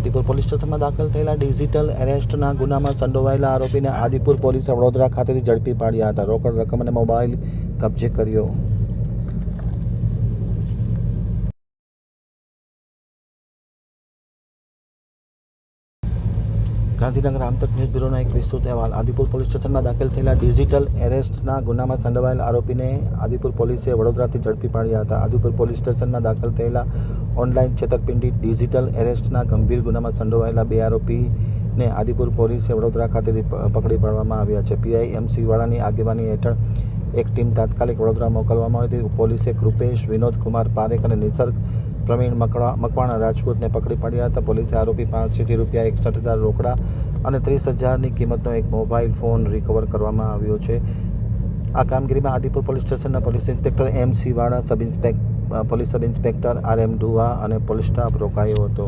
Adipur police સ્ટેશનમાં દાખલ થયેલા ડિજિટલ એરેસ્ટના ગુનામાં સંડોવાયેલા આરોપીને આદિપુર પોલીસે વડોદરા ખાતેથી ઝડપી પાડ્યા હતા. રોકડ રકમ અને મોબાઈલ કબજે કર્યો. ગાંધીનગર આમતક ન્યૂઝ બ્યુરોનો એક વિસ્તૃત અહેવાલ. આદિપુર પોલીસ સ્ટેશનમાં દાખલ થયેલા ડિજિટલ એરેસ્ટના ગુનામાં સંડોવાયેલા આરોપીને આદિપુર પોલીસે વડોદરાથી ઝડપી પાડ્યા હતા. આદિપુર પોલીસ સ્ટેશનમાં દાખલ થયેલા ઓનલાઈન છેતરપિંડી ડિજિટલ એરેસ્ટના ગંભીર ગુનામાં સંડોવાયેલા 2 આરોપીને આદિપુર પોલીસે વડોદરા ખાતેથી પકડી પાડવામાં આવ્યા છે. પીઆઈ એમ.સી. વાળાની આગેવાની હેઠળ એક ટીમ તાત્કાલિક વડોદરા મોકલવામાં આવી હતી. પોલીસે કૃપેશ વિનોદ કુમાર પારેખ અને નિસર્ગ પ્રવીણ મકવાણા રાજપૂતને પકડી પાડ્યા હતા. પોલીસે આરોપી પાસેથી ₹61,000 રોકડા અને 30,000ની કિંમતનો એક મોબાઈલ ફોન રિકવર કરવામાં આવ્યો છે. આ કામગીરીમાં આદિપુર પોલીસ સ્ટેશનના પોલીસ ઇન્સ્પેક્ટર એમ.સી. વાળા, પોલીસ સબ ઇન્સ્પેક્ટર આર.એમ. ડુવા અને પોલીસ સ્ટાફ રોકાયો હતો.